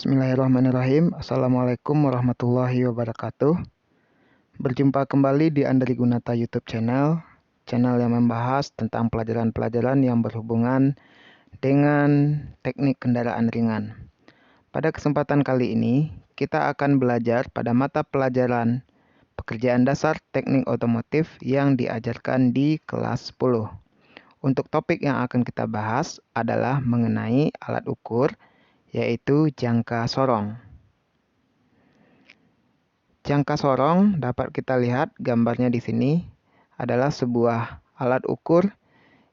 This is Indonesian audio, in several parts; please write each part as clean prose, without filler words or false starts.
Bismillahirrahmanirrahim. Assalamualaikum warahmatullahi wabarakatuh. Berjumpa kembali di Andri Gunata YouTube channel yang membahas tentang pelajaran-pelajaran yang berhubungan dengan teknik kendaraan ringan. Pada kesempatan kali ini, kita akan belajar pada mata pelajaran pekerjaan dasar teknik otomotif yang diajarkan di kelas 10. Untuk topik yang akan kita bahas adalah mengenai alat ukur, yaitu jangka sorong. Jangka sorong dapat kita lihat gambarnya di sini adalah sebuah alat ukur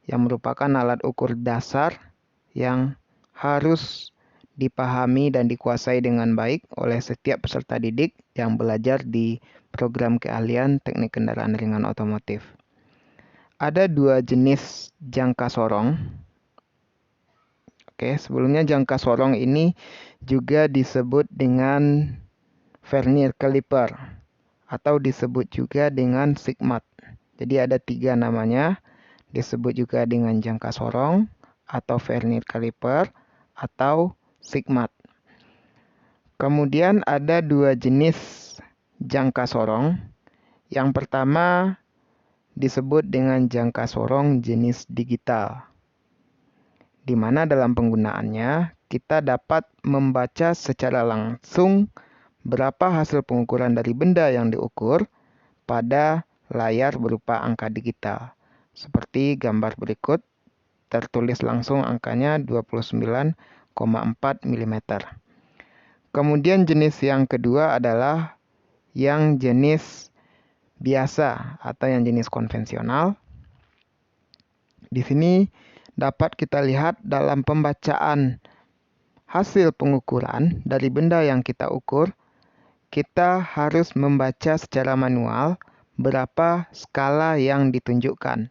yang merupakan alat ukur dasar yang harus dipahami dan dikuasai dengan baik oleh setiap peserta didik yang belajar di program keahlian teknik kendaraan ringan otomotif. Ada dua jenis jangka sorong. Oke, sebelumnya jangka sorong ini juga disebut dengan vernier caliper atau disebut juga dengan sigmat. Jadi ada tiga namanya, disebut juga dengan jangka sorong atau vernier caliper atau sigmat. Kemudian ada dua jenis jangka sorong. Yang pertama disebut dengan jangka sorong jenis digital, di mana dalam penggunaannya kita dapat membaca secara langsung berapa hasil pengukuran dari benda yang diukur pada layar berupa angka digital. Seperti gambar berikut, tertulis langsung angkanya 29,4 mm. Kemudian jenis yang kedua adalah yang jenis biasa atau yang jenis konvensional. Di sini dapat kita lihat dalam pembacaan hasil pengukuran dari benda yang kita ukur, kita harus membaca secara manual berapa skala yang ditunjukkan.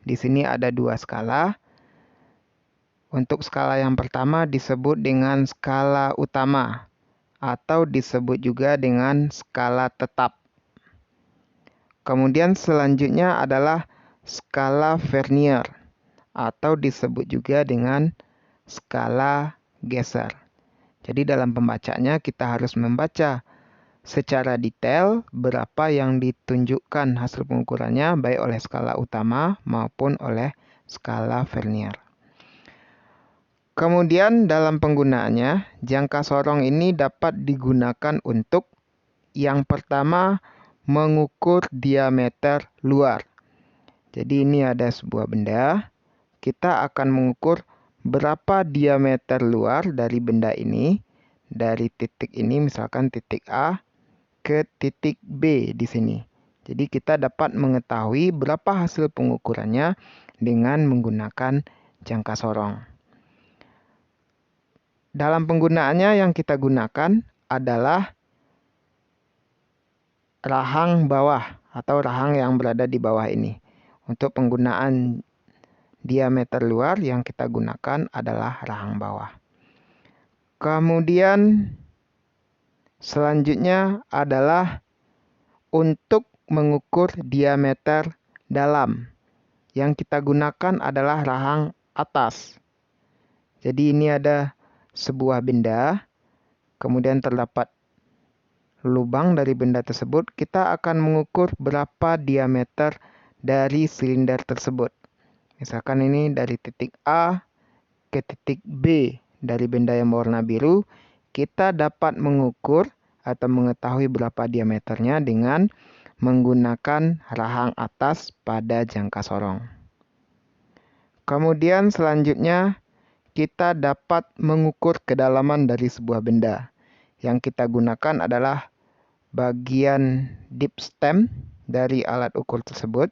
Di sini ada dua skala. Untuk skala yang pertama disebut dengan skala utama atau disebut juga dengan skala tetap. Kemudian selanjutnya adalah skala vernier atau disebut juga dengan skala geser. Jadi dalam pembacanya kita harus membaca secara detail berapa yang ditunjukkan hasil pengukurannya baik oleh skala utama maupun oleh skala vernier. Kemudian dalam penggunaannya, jangka sorong ini dapat digunakan untuk yang pertama mengukur diameter luar. Jadi ini ada sebuah benda, kita akan mengukur berapa diameter luar dari benda ini, dari titik ini misalkan titik A ke titik B di sini. Jadi kita dapat mengetahui berapa hasil pengukurannya dengan menggunakan jangka sorong. Dalam penggunaannya yang kita gunakan adalah rahang bawah atau rahang yang berada di bawah ini. Untuk penggunaan diameter luar yang kita gunakan adalah rahang bawah. Kemudian selanjutnya adalah untuk mengukur diameter dalam. Yang kita gunakan adalah rahang atas. Jadi ini ada sebuah benda, kemudian terdapat lubang dari benda tersebut. Kita akan mengukur berapa diameter dari silinder tersebut. Misalkan ini dari titik A ke titik B dari benda yang berwarna biru, kita dapat mengukur atau mengetahui berapa diameternya dengan menggunakan rahang atas pada jangka sorong. Kemudian selanjutnya kita dapat mengukur kedalaman dari sebuah benda. Yang kita gunakan adalah bagian dipstem dari alat ukur tersebut.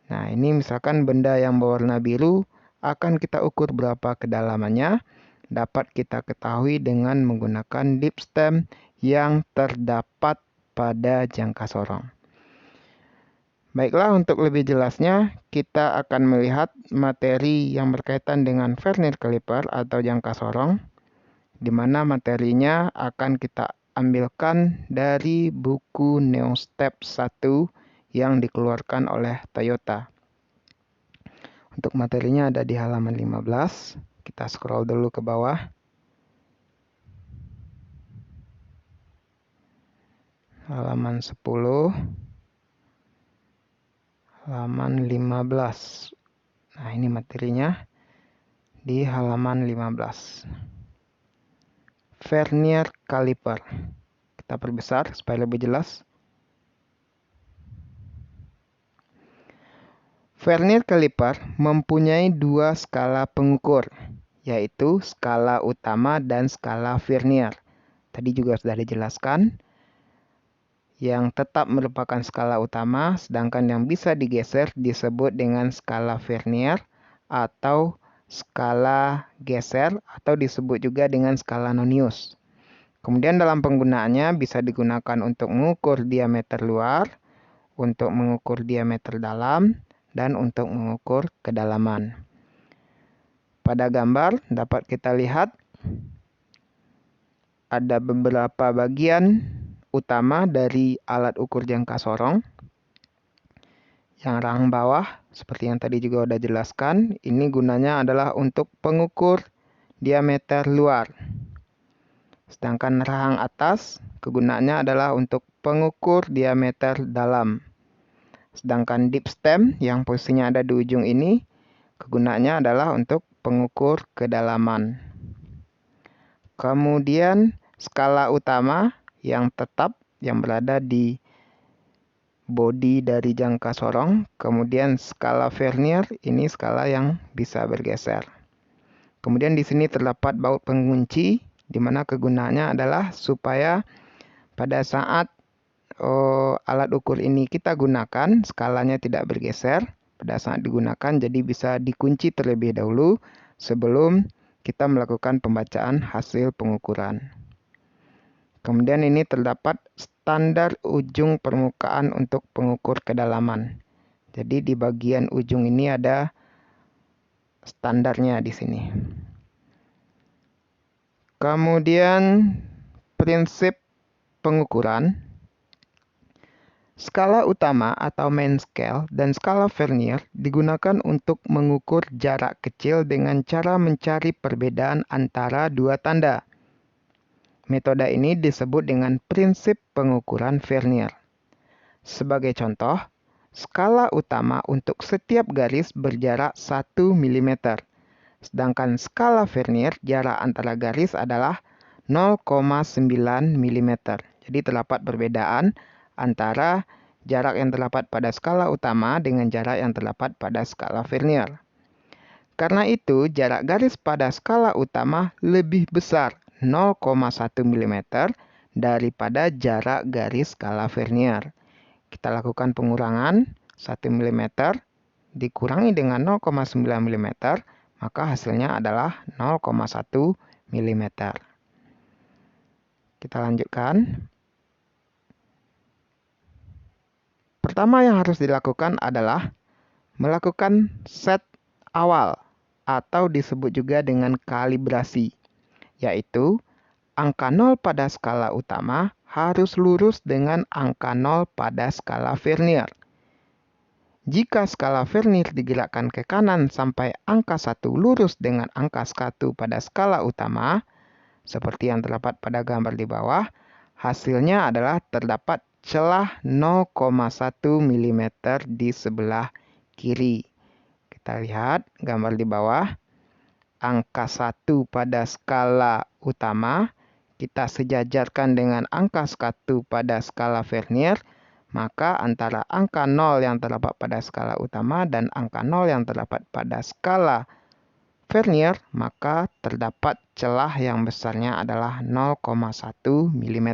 Nah, ini misalkan benda yang berwarna biru akan kita ukur berapa kedalamannya, dapat kita ketahui dengan menggunakan dipstem yang terdapat pada jangka sorong. Baiklah, untuk lebih jelasnya kita akan melihat materi yang berkaitan dengan vernier caliper atau jangka sorong, di mana materinya akan kita ambilkan dari buku Neostep 1 yang dikeluarkan oleh Toyota. Untuk materinya ada di halaman 15. Kita scroll dulu ke bawah. halaman 10, halaman 15. Nah, ini materinya di halaman 15. Vernier caliper. Kita perbesar supaya lebih jelas. Vernier caliper mempunyai dua skala pengukur, yaitu skala utama dan skala vernier. Tadi juga sudah dijelaskan. Yang tetap merupakan skala utama, sedangkan yang bisa digeser disebut dengan skala vernier atau skala geser, atau disebut juga dengan skala nonius. Kemudian dalam penggunaannya bisa digunakan untuk mengukur diameter luar, untuk mengukur diameter dalam, dan untuk mengukur kedalaman. Pada gambar dapat kita lihat ada beberapa bagian utama dari alat ukur jangka sorong. Yang rahang bawah, seperti yang tadi juga sudah jelaskan, ini gunanya adalah untuk pengukur diameter luar. Sedangkan rahang atas, kegunaannya adalah untuk pengukur diameter dalam. Sedangkan dip stem yang posisinya ada di ujung ini, kegunaannya adalah untuk pengukur kedalaman. Kemudian skala utama yang tetap yang berada di bodi dari jangka sorong. Kemudian skala vernier, ini skala yang bisa bergeser. Kemudian di sini terdapat baut pengunci, di mana kegunaannya adalah supaya pada saat alat ukur ini kita gunakan, skalanya tidak bergeser pada saat digunakan, jadi bisa dikunci terlebih dahulu sebelum kita melakukan pembacaan hasil pengukuran. Kemudian ini terdapat standar ujung permukaan untuk pengukur kedalaman. Jadi di bagian ujung ini ada standarnya di sini. Kemudian prinsip pengukuran. Skala utama atau main scale dan skala vernier digunakan untuk mengukur jarak kecil dengan cara mencari perbedaan antara dua tanda. Metode ini disebut dengan prinsip pengukuran vernier. Sebagai contoh, skala utama untuk setiap garis berjarak 1 mm. Sedangkan skala vernier jarak antara garis adalah 0,9 mm. Jadi terdapat perbedaan antara jarak yang terdapat pada skala utama dengan jarak yang terdapat pada skala vernier. Karena itu, jarak garis pada skala utama lebih besar 0,1 mm daripada jarak garis skala vernier. Kita lakukan pengurangan 1 mm dikurangi dengan 0,9 mm, maka hasilnya adalah 0,1 mm. Kita lanjutkan. Pertama yang harus dilakukan adalah melakukan set awal atau disebut juga dengan kalibrasi, yaitu angka 0 pada skala utama harus lurus dengan angka 0 pada skala vernier. Jika skala vernier digerakkan ke kanan sampai angka 1 lurus dengan angka 1 pada skala utama, seperti yang terdapat pada gambar di bawah, hasilnya adalah terdapat celah 0,1 mm di sebelah kiri. Kita lihat gambar di bawah. Angka 1 pada skala utama kita sejajarkan dengan angka 1 pada skala vernier, maka antara angka 0 yang terdapat pada skala utama dan angka 0 yang terdapat pada skala vernier, maka terdapat celah yang besarnya adalah 0,1 mm.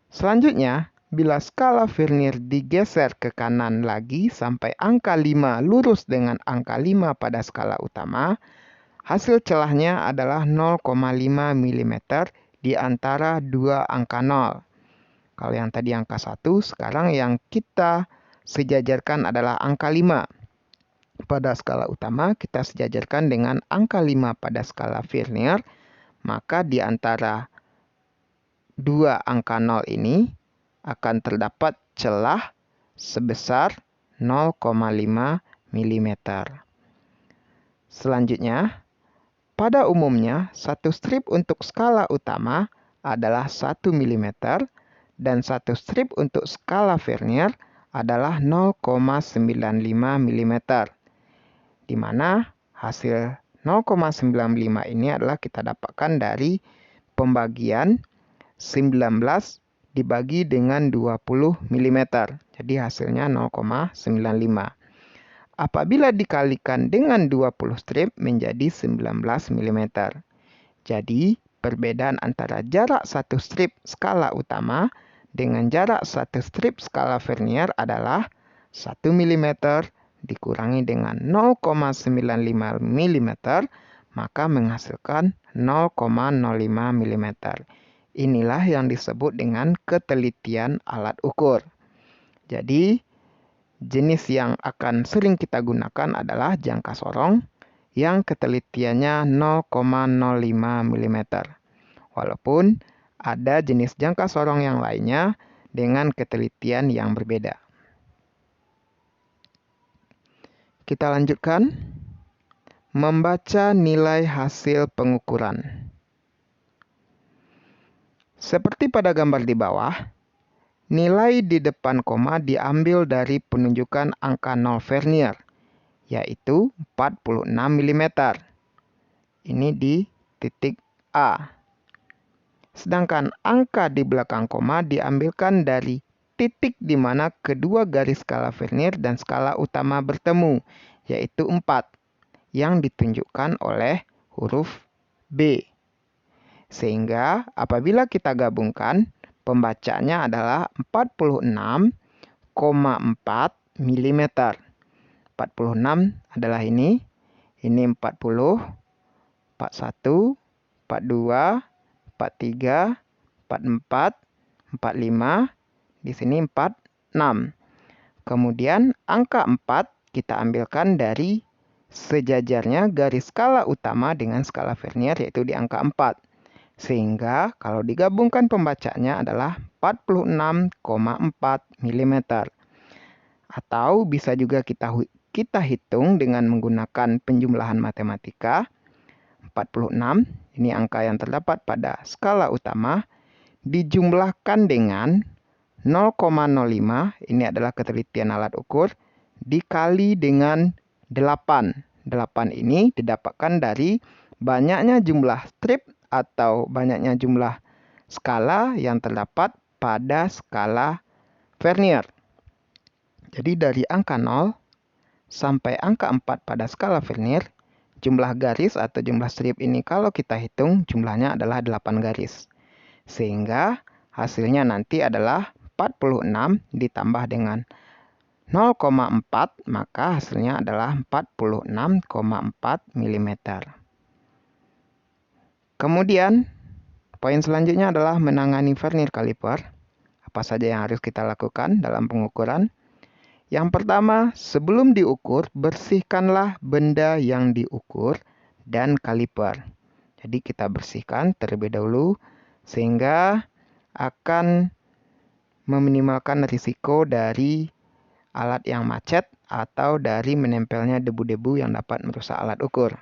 Selanjutnya, bila skala vernier digeser ke kanan lagi sampai angka 5 lurus dengan angka 5 pada skala utama, hasil celahnya adalah 0,5 mm di antara dua angka 0. Kalau yang tadi angka 1, sekarang yang kita sejajarkan adalah angka 5. Pada skala utama, kita sejajarkan dengan angka 5 pada skala vernier, maka di antara dua angka 0 ini akan terdapat celah sebesar 0,5 mm. Selanjutnya, pada umumnya, satu strip untuk skala utama adalah 1 mm dan satu strip untuk skala Vernier adalah 0,95 mm. Di mana hasil 0,95 ini adalah kita dapatkan dari pembagian 19 dibagi dengan 20 mm. Jadi hasilnya 0,95. Apabila dikalikan dengan 20 strip menjadi 19 mm. Jadi, perbedaan antara jarak satu strip skala utama dengan jarak satu strip skala Vernier adalah 1 mm dikurangi dengan 0,95 mm, maka menghasilkan 0,05 mm. Inilah yang disebut dengan ketelitian alat ukur. Jadi, jenis yang akan sering kita gunakan adalah jangka sorong yang ketelitiannya 0,05 mm. Walaupun ada jenis jangka sorong yang lainnya dengan ketelitian yang berbeda. Kita lanjutkan. Membaca nilai hasil pengukuran. Seperti pada gambar di bawah, nilai di depan koma diambil dari penunjukan angka 0 Vernier, yaitu 46 mm. Ini di titik A. Sedangkan angka di belakang koma diambilkan dari titik di mana kedua garis skala Vernier dan skala utama bertemu, yaitu 4, yang ditunjukkan oleh huruf B. Sehingga apabila kita gabungkan, pembacaannya adalah 46,4 mm. 46 adalah ini 40, 41, 42, 43, 44, 45, di sini 46. Kemudian angka 4 kita ambilkan dari sejajarnya garis skala utama dengan skala Vernier, yaitu di angka 4. Sehingga kalau digabungkan pembacaannya adalah 46,4 mm. Atau bisa juga kita hitung dengan menggunakan penjumlahan matematika. 46, ini angka yang terdapat pada skala utama, dijumlahkan dengan 0,05, ini adalah ketelitian alat ukur, dikali dengan 8. 8 ini didapatkan dari banyaknya jumlah strip atau banyaknya jumlah skala yang terdapat pada skala Vernier. Jadi dari angka 0 sampai angka 4 pada skala Vernier, jumlah garis atau jumlah strip ini kalau kita hitung jumlahnya adalah 8 garis. Sehingga hasilnya nanti adalah 46 ditambah dengan 0,4, maka hasilnya adalah 46,4 mm. Kemudian, poin selanjutnya adalah menangani Vernier caliper. Apa saja yang harus kita lakukan dalam pengukuran? Yang pertama, sebelum diukur, bersihkanlah benda yang diukur dan kaliper. Jadi kita bersihkan terlebih dahulu sehingga akan meminimalkan risiko dari alat yang macet atau dari menempelnya debu-debu yang dapat merusak alat ukur.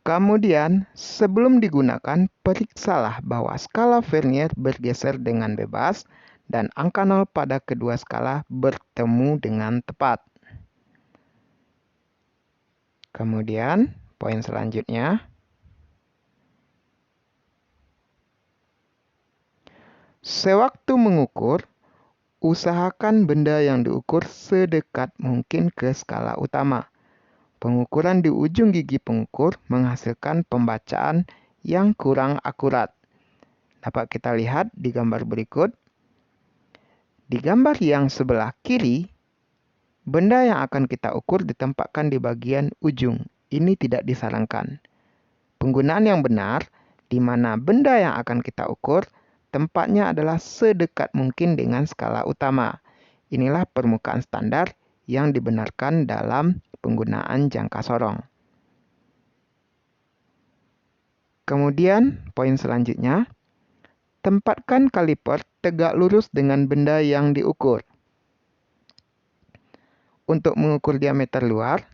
Kemudian, sebelum digunakan, periksalah bahwa skala Vernier bergeser dengan bebas dan angka 0 pada kedua skala bertemu dengan tepat. Kemudian, poin selanjutnya, sewaktu mengukur, usahakan benda yang diukur sedekat mungkin ke skala utama. Pengukuran di ujung gigi pengukur menghasilkan pembacaan yang kurang akurat. Dapat kita lihat di gambar berikut. Di gambar yang sebelah kiri, benda yang akan kita ukur ditempatkan di bagian ujung. Ini tidak disarankan. Penggunaan yang benar, di mana benda yang akan kita ukur, tempatnya adalah sedekat mungkin dengan skala utama. Inilah permukaan standar yang dibenarkan dalam penggunaan jangka sorong. Kemudian, poin selanjutnya, tempatkan kaliper tegak lurus dengan benda yang diukur. Untuk mengukur diameter luar,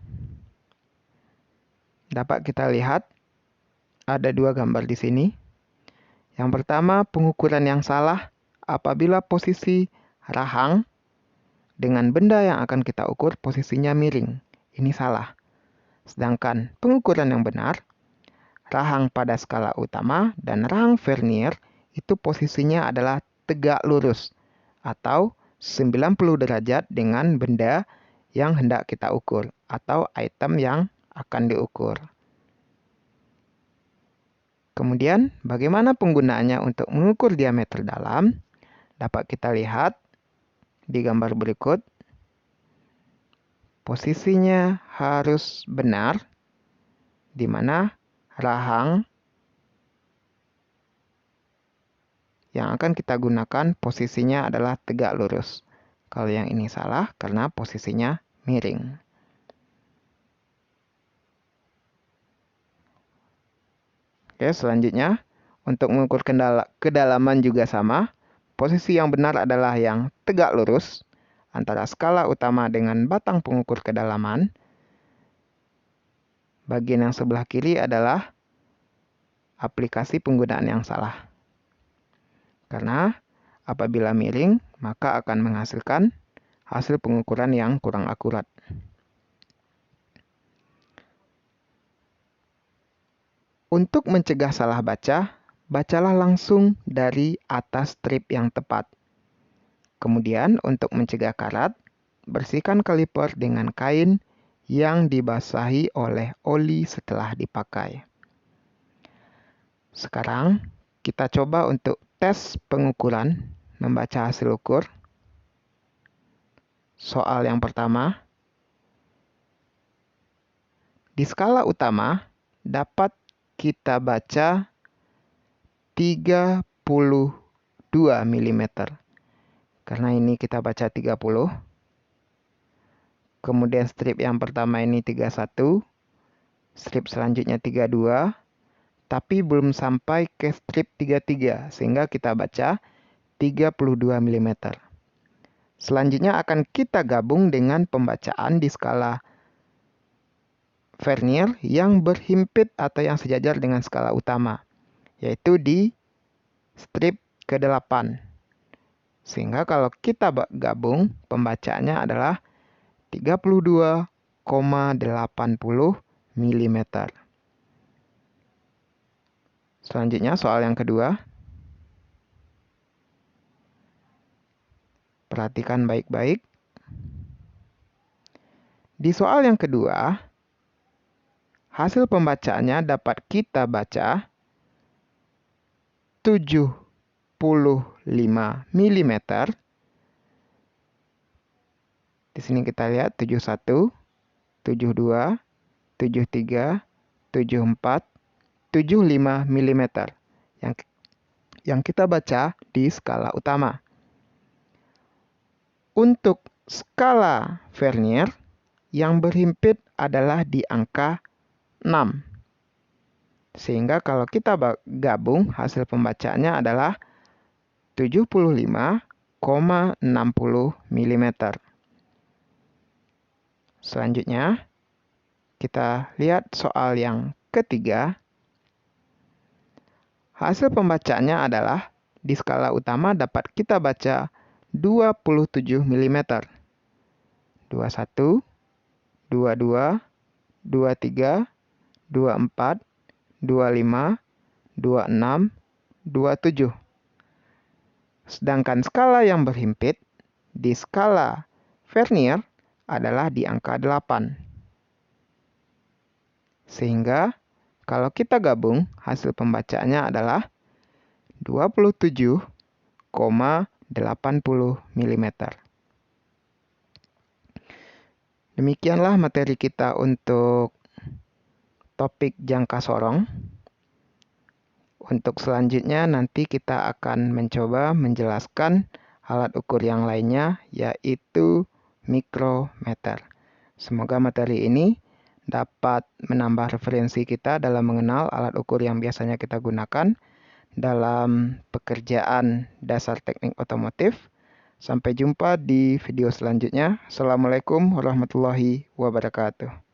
dapat kita lihat ada dua gambar di sini. Yang pertama, pengukuran yang salah apabila posisi rahang dengan benda yang akan kita ukur posisinya miring. Ini salah. Sedangkan pengukuran yang benar, rahang pada skala utama dan rahang vernier itu posisinya adalah tegak lurus atau 90 derajat dengan benda yang hendak kita ukur atau item yang akan diukur. Kemudian, bagaimana penggunaannya untuk mengukur diameter dalam? Dapat kita lihat di gambar berikut. Posisinya harus benar, di mana rahang yang akan kita gunakan posisinya adalah tegak lurus. Kalau yang ini salah karena posisinya miring. Oke, selanjutnya untuk mengukur kedalaman juga sama. Posisi yang benar adalah yang tegak lurus antara skala utama dengan batang pengukur kedalaman. Bagian yang sebelah kiri adalah aplikasi penggunaan yang salah. Karena apabila miring, maka akan menghasilkan hasil pengukuran yang kurang akurat. Untuk mencegah salah baca, bacalah langsung dari atas strip yang tepat. Kemudian, untuk mencegah karat, bersihkan kaliper dengan kain yang dibasahi oleh oli setelah dipakai. Sekarang, kita coba untuk tes pengukuran membaca hasil ukur. Soal yang pertama. Di skala utama dapat kita baca 32 mm. Karena ini kita baca 30. Kemudian strip yang pertama ini 31. Strip selanjutnya 32. Tapi belum sampai ke strip 33, sehingga kita baca 32 mm. Selanjutnya akan kita gabung dengan pembacaan di skala vernier yang berhimpit atau yang sejajar dengan skala utama, yaitu di strip ke-8. Sehingga kalau kita gabung, pembacaannya adalah 32,80 mm. Selanjutnya soal yang kedua. Perhatikan baik-baik. Di soal yang kedua, hasil pembacaannya dapat kita baca 75 mm. Di sini kita lihat 71, 72, 73, 74, 75 mm yang kita baca di skala utama. Untuk skala vernier, yang berhimpit adalah di angka 6. Sehingga kalau kita gabung, hasil pembacaannya adalah 75,60 mm. Selanjutnya, kita lihat soal yang ketiga. Hasil pembacaannya adalah di skala utama dapat kita baca 27 mm. 21, 22, 23, 24, 25, 26, 27. Sedangkan skala yang berhimpit di skala vernier adalah di angka 8. Sehingga kalau kita gabung, hasil pembacaannya adalah 27,80 mm. Demikianlah materi kita untuk topik jangka sorong. Untuk selanjutnya nanti kita akan mencoba menjelaskan alat ukur yang lainnya, yaitu mikrometer. Semoga materi ini dapat menambah referensi kita dalam mengenal alat ukur yang biasanya kita gunakan dalam pekerjaan dasar teknik otomotif. Sampai jumpa di video selanjutnya. Assalamualaikum warahmatullahi wabarakatuh.